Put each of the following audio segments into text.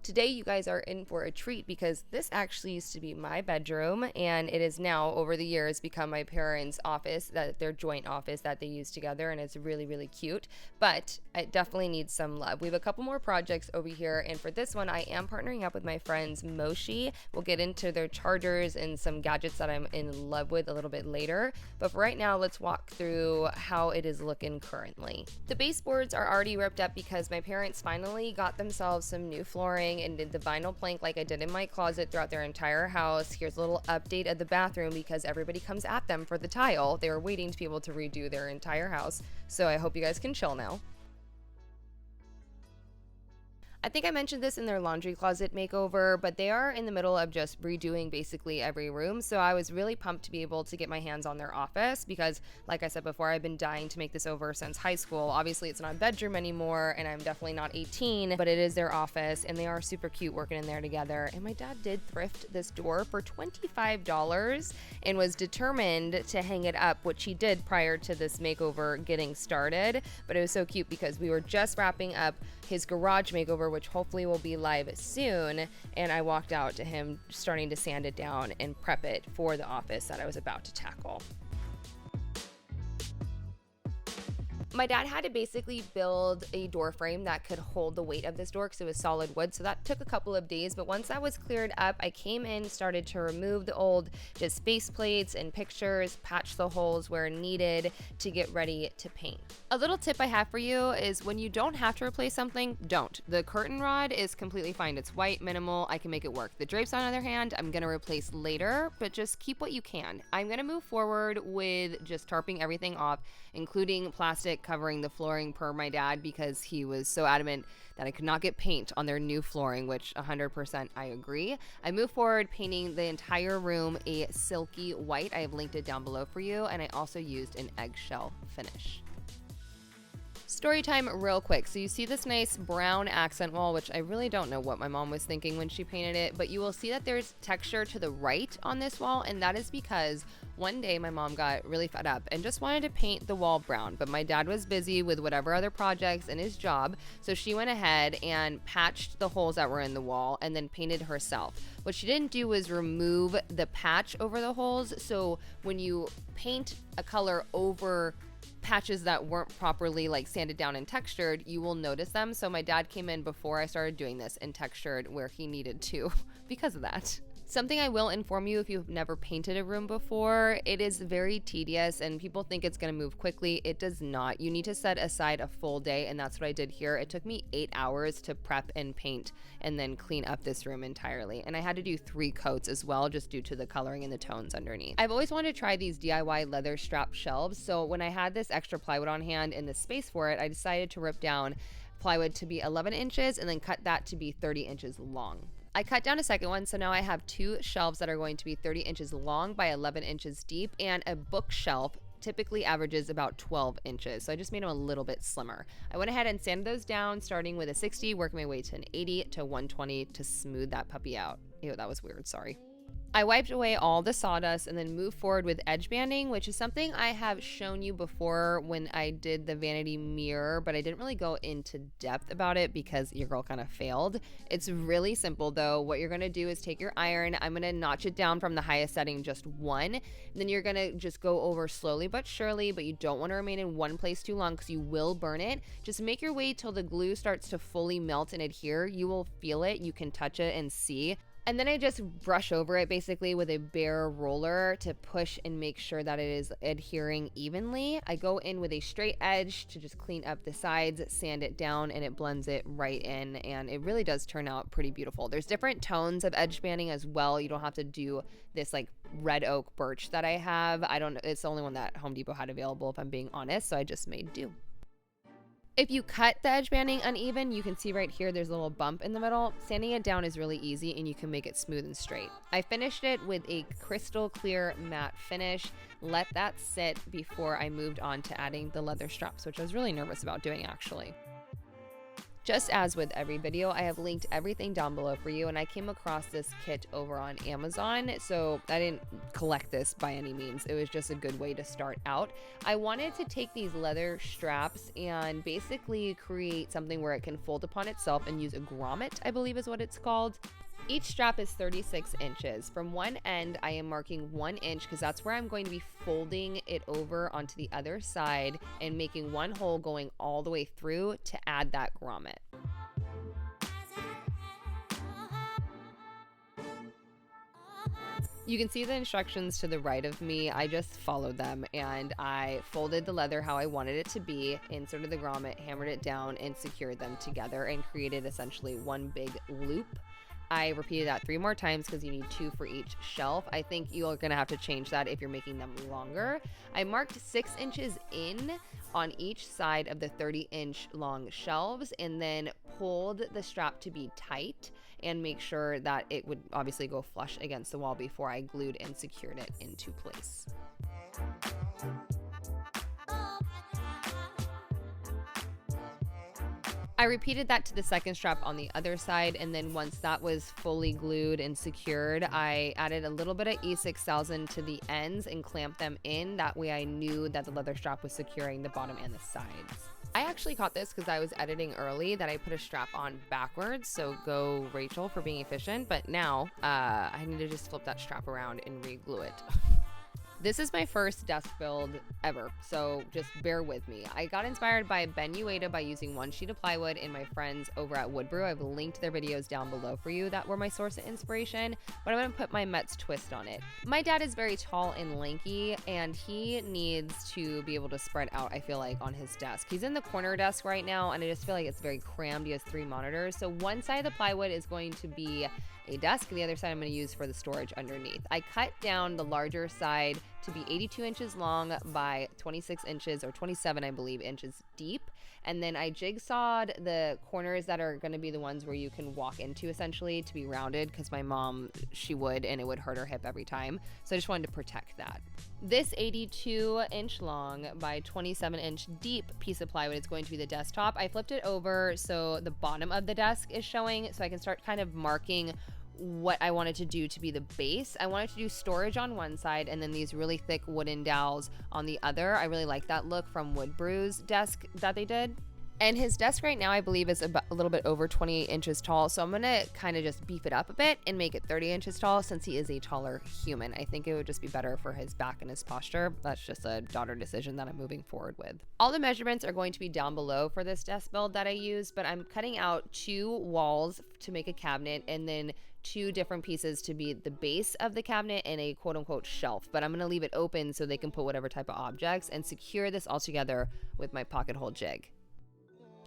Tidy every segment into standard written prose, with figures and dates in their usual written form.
Today you guys are in for a treat because this actually used to be my bedroom, and it is now over the years become my parents' office, that their joint office that they use together, and it's really, really cute, but it definitely needs some love. We have a couple more projects over here, and for this one I am partnering up with my friends Moshi. We'll get into their chargers and some gadgets that I'm in love with a little bit later, but for right now let's walk through how it is looking currently. The baseboards are already ripped up because my parents finally got themselves some new flooring and did the vinyl plank like I did in my closet throughout their entire house. Here's a little update of the bathroom because everybody comes at them for the tile. They were waiting to be able to redo their entire house, so I hope you guys can chill now. I think I mentioned this in their laundry closet makeover, but they are in the middle of just redoing basically every room, so I was really pumped to be able to get my hands on their office because, like I said before, I've been dying to make this over since high school. Obviously, it's not a bedroom anymore, and I'm definitely not 18, but it is their office, and they are super cute working in there together. And my dad did thrift this door for $25 and was determined to hang it up, which he did prior to this makeover getting started, but it was so cute because we were just wrapping up his garage makeover, which hopefully will be live soon, and I walked out to him starting to sand it down and prep it for the office that I was about to tackle. My dad had to basically build a door frame that could hold the weight of this door because it was solid wood, so that took a couple of days, but once that was cleared up, I came in, started to remove the old just face plates and pictures, patch the holes where needed to get ready to paint. A little tip I have for you is when you don't have to replace something, don't. The curtain rod is completely fine. It's white, minimal, I can make it work. The drapes, on the other hand, I'm gonna replace later, but just keep what you can. I'm gonna move forward with just tarping everything off, including plastic covering the flooring per my dad because he was so adamant that I could not get paint on their new flooring, which 100% I agree. I moved forward painting the entire room a silky white. I have linked it down below for you, and I also used an eggshell finish. Story time real quick. So you see this nice brown accent wall, which I really don't know what my mom was thinking when she painted it, but you will see that there's texture to the right on this wall, and that is because one day my mom got really fed up and just wanted to paint the wall brown, but my dad was busy with whatever other projects in his job, so she went ahead and patched the holes that were in the wall and then painted herself. What she didn't do was remove the patch over the holes, so when you paint a color over patches that weren't properly like sanded down and textured, you will notice them. So my dad came in before I started doing this and textured where he needed to because of that. Something I will inform you if you've never painted a room before, it is very tedious and people think it's going to move quickly. It does not. You need to set aside a full day, and that's what I did here. It took me 8 hours to prep and paint and then clean up this room entirely. And I had to do 3 coats as well just due to the coloring and the tones underneath. I've always wanted to try these DIY leather strap shelves, so when I had this extra plywood on hand and the space for it, I decided to rip down plywood to be 11 inches and then cut that to be 30 inches long. I cut down a second one, so now I have 2 shelves that are going to be 30 inches long by 11 inches deep, and a bookshelf typically averages about 12 inches, so I just made them a little bit slimmer. I went ahead and sanded those down, starting with a 60, working my way to an 80 to 120 to smooth that puppy out. Ew, that was weird, sorry. I wiped away all the sawdust and then moved forward with edge banding, which is something I have shown you before when I did the vanity mirror, but I didn't really go into depth about it because your girl kind of failed. It's really simple though. What you're going to do is take your iron, I'm going to notch it down from the highest setting, just 1, and then you're going to just go over slowly but surely, but you don't want to remain in one place too long because you will burn it. Just make your way till the glue starts to fully melt and adhere. You will feel it, you can touch it and see. And then I just brush over it basically with a Behr roller to push and make sure that it is adhering evenly. I go in with a straight edge to just clean up the sides, sand it down, and it blends it right in, and it really does turn out pretty beautiful. There's different tones of edge banding as well. You don't have to do this like red oak birch that I have. It's the only one that Home Depot had available if I'm being honest, so I just made do. If you cut the edge banding uneven, you can see right here there's a little bump in the middle. Sanding it down is really easy and you can make it smooth and straight. I finished it with a crystal clear matte finish. Let that sit before I moved on to adding the leather straps, which I was really nervous about doing actually. Just as with every video, I have linked everything down below for you, and I came across this kit over on Amazon, so I didn't collect this by any means. It was just a good way to start out. I wanted to take these leather straps and basically create something where it can fold upon itself and use a grommet, I believe is what it's called. Each strap is 36 inches. From one end, I am marking 1 inch because that's where I'm going to be folding it over onto the other side and making one hole going all the way through to add that grommet. You can see the instructions to the right of me. I just followed them and I folded the leather how I wanted it to be, inserted the grommet, hammered it down, and secured them together and created essentially one big loop. I repeated that 3 more times because you need 2 for each shelf. I think you're gonna have to change that if you're making them longer. I marked 6 inches in on each side of the 30-inch long shelves and then pulled the strap to be tight and make sure that it would obviously go flush against the wall before I glued and secured it into place. I repeated that to the second strap on the other side, and then once that was fully glued and secured, I added a little bit of E6000 to the ends and clamped them in. That way I knew that the leather strap was securing the bottom and the sides. I actually caught this because I was editing early that I put a strap on backwards, so go Rachel for being efficient, but now I need to just flip that strap around and re-glue it. This is my first desk build ever, so just bear with me. I got inspired by Ben Ueda by using 1 sheet of plywood and my friends over at Woodbrew. I've linked their videos down below for you that were my source of inspiration, but I'm gonna put my Metz twist on it. My dad is very tall and lanky, and he needs to be able to spread out, I feel like, on his desk. He's in the corner desk right now, and I just feel like it's very crammed. He has 3 monitors, so one side of the plywood is going to be a desk, and the other side I'm going to use for the storage underneath. I cut down the larger side to be 82 inches long by 26 inches or 27, I believe, inches deep. And then I jigsawed the corners that are going to be the ones where you can walk into, essentially, to be rounded, because my mom, she would, and it would hurt her hip every time. So I just wanted to protect that. This 82 inch long by 27 inch deep piece of plywood is going to be the desktop. I flipped it over so the bottom of the desk is showing, so I can start kind of marking what I wanted to do to be the base. I wanted to do storage on one side and then these really thick wooden dowels on the other. I really like that look from Woodbrew's desk that they did. And his desk right now, I believe, is about a little bit over 28 inches tall. So I'm going to kind of just beef it up a bit and make it 30 inches tall since he is a taller human. I think it would just be better for his back and his posture. That's just a daughter decision that I'm moving forward with. All the measurements are going to be down below for this desk build that I use, but I'm cutting out 2 walls to make a cabinet and then 2 different pieces to be the base of the cabinet and a quote-unquote shelf. But I'm going to leave it open so they can put whatever type of objects and secure this all together with my pocket hole jig.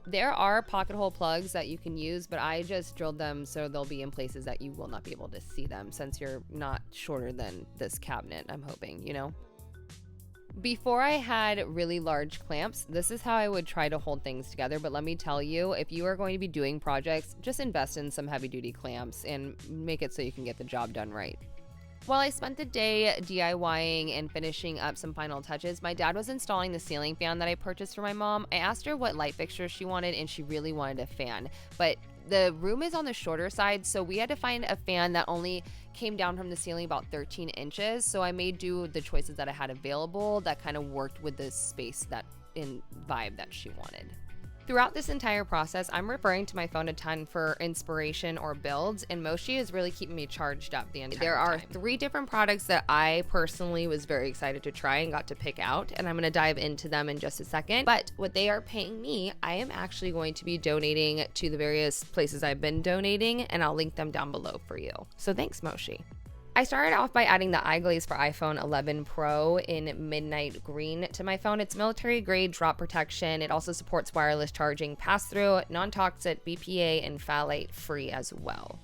There are pocket hole plugs that you can use, but I just drilled them so they'll be in places that you will not be able to see them since you're not shorter than this cabinet, I'm hoping, you know? Before I had really large clamps, this is how I would try to hold things together, but let me tell you, if you are going to be doing projects, just invest in some heavy-duty clamps and make it so you can get the job done right. While I spent the day DIYing and finishing up some final touches, my dad was installing the ceiling fan that I purchased for my mom. I asked her what light fixture she wanted, and she really wanted a fan. But the room is on the shorter side, so we had to find a fan that only came down from the ceiling about 13 inches. So I made do with the choices that I had available that kind of worked with the space that in vibe that she wanted. Throughout this entire process, I'm referring to my phone a ton for inspiration or builds, and Moshi is really keeping me charged up the entire time. There are 3 different products that I personally was very excited to try and got to pick out, and I'm going to dive into them in just a second. But what they are paying me, I am actually going to be donating to the various places I've been donating, and I'll link them down below for you. So thanks, Moshi. I started off by adding the eye glaze for iPhone 11 Pro in midnight green to my phone. It's military grade drop protection. It also supports wireless charging, pass-through, non-toxic, BPA, and phthalate free as well.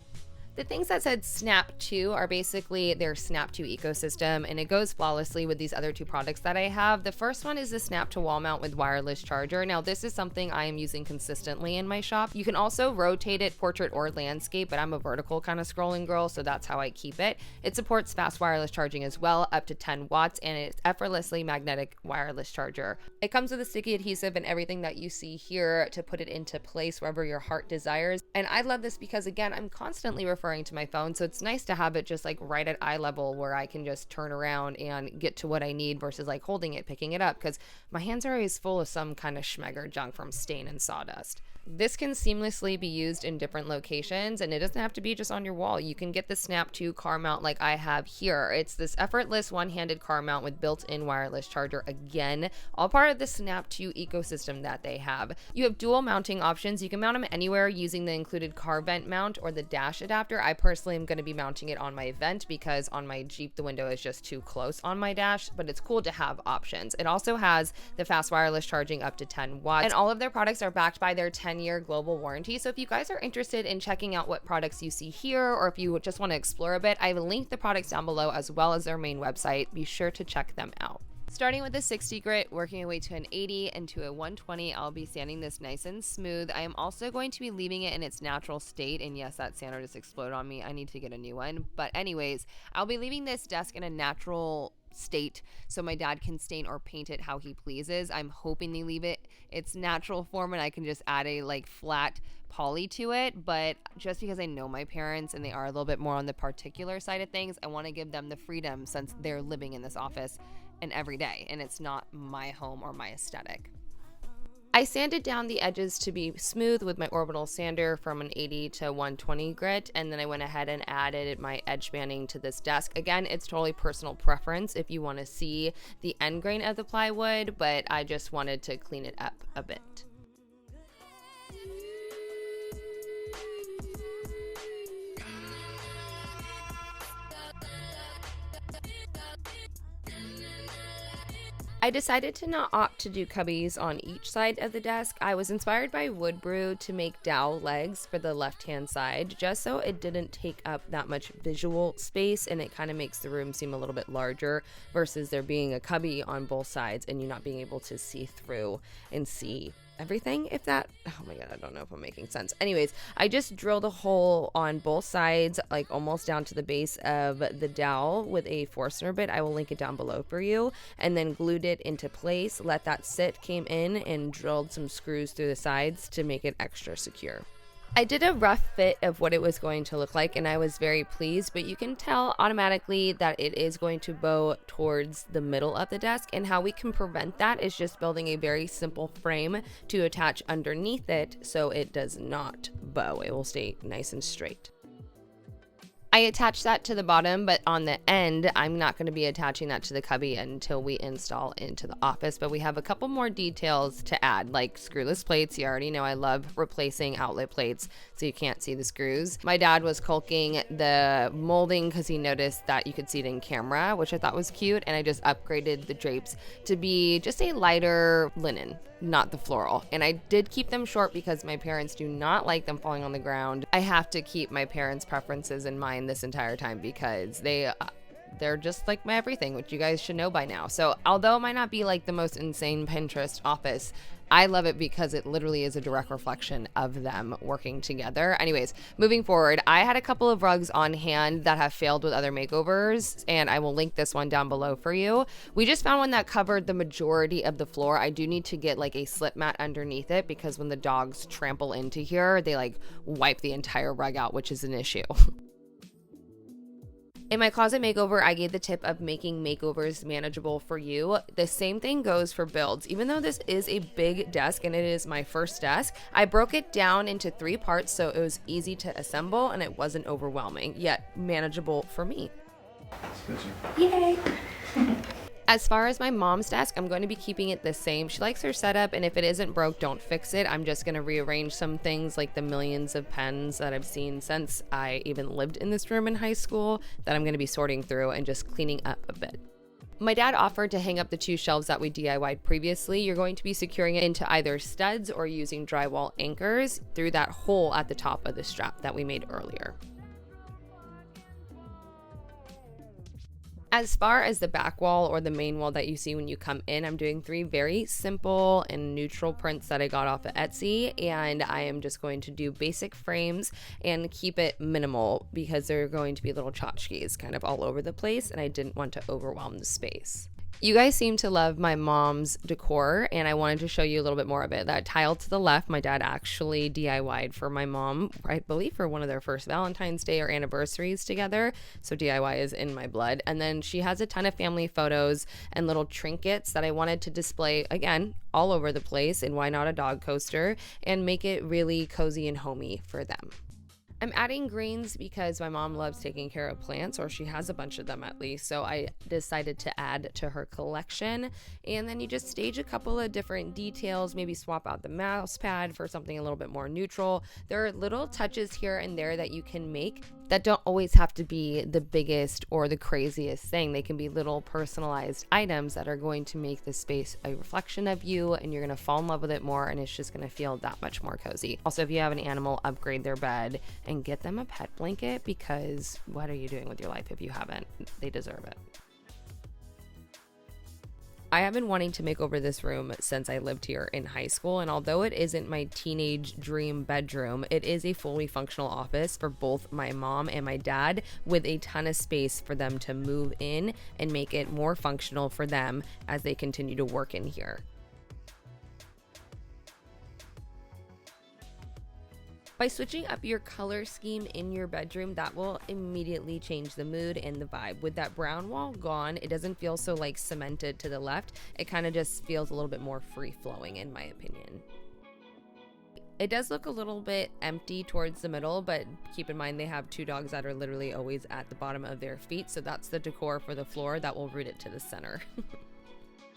The things that said Snap 2 are basically their Snap 2 ecosystem, and it goes flawlessly with these other two products that I have. The first one is the Snap to wall mount with wireless charger. Now this is something I am using consistently in my shop. You can also rotate it portrait or landscape, but I'm a vertical kind of scrolling girl, so that's how I keep it. It supports fast wireless charging as well, up to 10 watts, and it's effortlessly magnetic wireless charger. It comes with a sticky adhesive and everything that you see here to put it into place wherever your heart desires. And I love this because, again, I'm constantly referring to my phone, so it's nice to have it just like right at eye level where I can just turn around and get to what I need versus like holding it, picking it up, because my hands are always full of some kind of schmegger junk from stain and sawdust. This can seamlessly be used in different locations, and it doesn't have to be just on your wall. You can get the Snap 2 car mount like I have here. It's this effortless one-handed car mount with built-in wireless charger, again, all part of the Snap 2 ecosystem that they have. You have dual mounting options. You can mount them anywhere using the included car vent mount or the dash adapter. I personally am going to be mounting it on my vent because on my Jeep the window is just too close on my dash, but it's cool to have options. It also has the fast wireless charging up to 10 watts, and all of their products are backed by their 10-year global warranty. So if you guys are interested in checking out what products you see here, or if you just want to explore a bit, I've linked the products down below as well as their main website. Be sure to check them out. Starting with a 60 grit, working my way to an 80 and to a 120, I'll be sanding this nice and smooth. I am also going to be leaving it in its natural state, and yes, that sander just exploded on me. I need to get a new one. But anyways, I'll be leaving this desk in a natural state so my dad can stain or paint it how he pleases. I'm hoping they leave it its natural form and I can just add a like flat poly to it, but just because I know my parents and they are a little bit more on the particular side of things, I want to give them the freedom since they're living in this office and every day and it's not my home or my aesthetic. I sanded down the edges to be smooth with my orbital sander from an 80 to 120 grit, and then I went ahead and added my edge banding to this desk. Again, it's totally personal preference if you want to see the end grain of the plywood, but I just wanted to clean it up a bit. I decided to not opt to do cubbies on each side of the desk. I was inspired by wood brew to make dowel legs for the left-hand side, just so it didn't take up that much visual space and it kind of makes the room seem a little bit larger versus there being a cubby on both sides and you not being able to see through and see everything. If that, oh my god, I don't know if I'm making sense. Anyways, I just drilled a hole on both sides, like almost down to the base of the dowel with a Forstner bit. I will link it down below for you, and then glued it into place, let that sit, came in and drilled some screws through the sides to make it extra secure. I did a rough fit of what it was going to look like and I was very pleased, but you can tell automatically that it is going to bow towards the middle of the desk, and how we can prevent that is just building a very simple frame to attach underneath it so it does not bow. It will stay nice and straight. I attached that to the bottom, but on the end, I'm not going to be attaching that to the cubby until we install into the office. But we have a couple more details to add, like screwless plates. You already know I love replacing outlet plates so you can't see the screws. My dad was caulking the molding because he noticed that you could see it in camera, which I thought was cute. And I just upgraded the drapes to be just a lighter linen, not the floral. And I did keep them short because my parents do not like them falling on the ground. I have to keep my parents' preferences in mind this entire time because they're just like my everything, which you guys should know by now. So although it might not be like the most insane Pinterest office, I love it because it literally is a direct reflection of them working together. Anyways, moving forward, I had a couple of rugs on hand that have failed with other makeovers, and I will link this one down below for you. We just found one that covered the majority of the floor. I do need to get like a slip mat underneath it because when the dogs trample into here, they like wipe the entire rug out, which is an issue. In my closet makeover, I gave the tip of making makeovers manageable for you. The same thing goes for builds. Even though this is a big desk and it is my first desk, I broke it down into 3 parts so it was easy to assemble and it wasn't overwhelming, yet manageable for me. Yay! As far as my mom's desk, I'm going to be keeping it the same. She likes her setup, and if it isn't broke, don't fix it. I'm just going to rearrange some things like the millions of pens that I've seen since I even lived in this room in high school that I'm going to be sorting through and just cleaning up a bit. My dad offered to hang up the 2 shelves that we DIY'd previously. You're going to be securing it into either studs or using drywall anchors through that hole at the top of the strap that we made earlier. As far as the back wall or the main wall that you see when you come in, I'm doing 3 very simple and neutral prints that I got off of Etsy, and I am just going to do basic frames and keep it minimal because they're going to be little tchotchkes kind of all over the place, and I didn't want to overwhelm the space. You guys seem to love my mom's decor, and I wanted to show you a little bit more of it. That tile to the left, my dad actually DIY'd for my mom, I believe for one of their first Valentine's Day or anniversaries together. So DIY is in my blood. And then she has a ton of family photos and little trinkets that I wanted to display, again, all over the place, and why not a dog coaster, and make it really cozy and homey for them. I'm adding greens because my mom loves taking care of plants, or she has a bunch of them at least, so I decided to add to her collection. And then you just stage a couple of different details, maybe swap out the mouse pad for something a little bit more neutral. There are little touches here and there that you can make that don't always have to be the biggest or the craziest thing. They can be little personalized items that are going to make the space a reflection of you, and you're going to fall in love with it more, and it's just going to feel that much more cozy. Also, if you have an animal, upgrade their bed and get them a pet blanket, because what are you doing with your life if you haven't? They deserve it. I have been wanting to make over this room since I lived here in high school, and although it isn't my teenage dream bedroom, it is a fully functional office for both my mom and my dad, with a ton of space for them to move in and make it more functional for them as they continue to work in here. By switching up your color scheme in your bedroom, that will immediately change the mood and the vibe. With that brown wall gone, it doesn't feel so like cemented to the left. It kind of just feels a little bit more free-flowing in my opinion. It does look a little bit empty towards the middle, but keep in mind they have 2 dogs that are literally always at the bottom of their feet, so that's the decor for the floor that will root it to the center.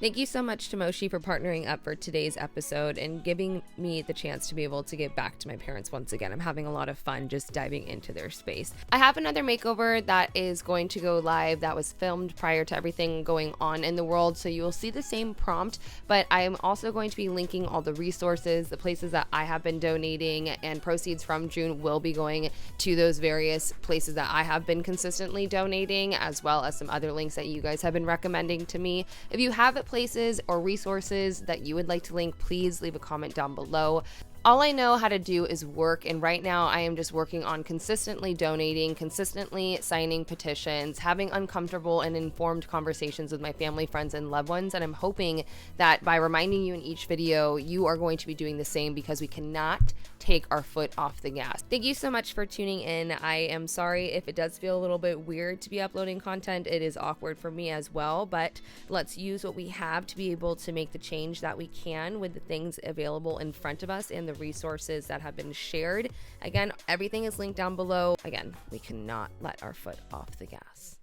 Thank you so much to Moshi for partnering up for today's episode and giving me the chance to be able to give back to my parents once again. I'm having a lot of fun just diving into their space. I have another makeover that is going to go live that was filmed prior to everything going on in the world, so you will see the same prompt, but I am also going to be linking all the resources, the places that I have been donating, and proceeds from June will be going to those various places that I have been consistently donating, as well as some other links that you guys have been recommending to me. If you have places or resources that you would like to link, please leave a comment down below. All I know how to do is work, and right now I am just working on consistently donating, consistently signing petitions, having uncomfortable and informed conversations with my family, friends, and loved ones, and I'm hoping that by reminding you in each video, you are going to be doing the same, because we cannot take our foot off the gas. Thank you so much for tuning in. I am sorry if it does feel a little bit weird to be uploading content. It is awkward for me as well, but let's use what we have to be able to make the change that we can with the things available in front of us and the resources that have been shared. Again, everything is linked down below. Again, we cannot let our foot off the gas.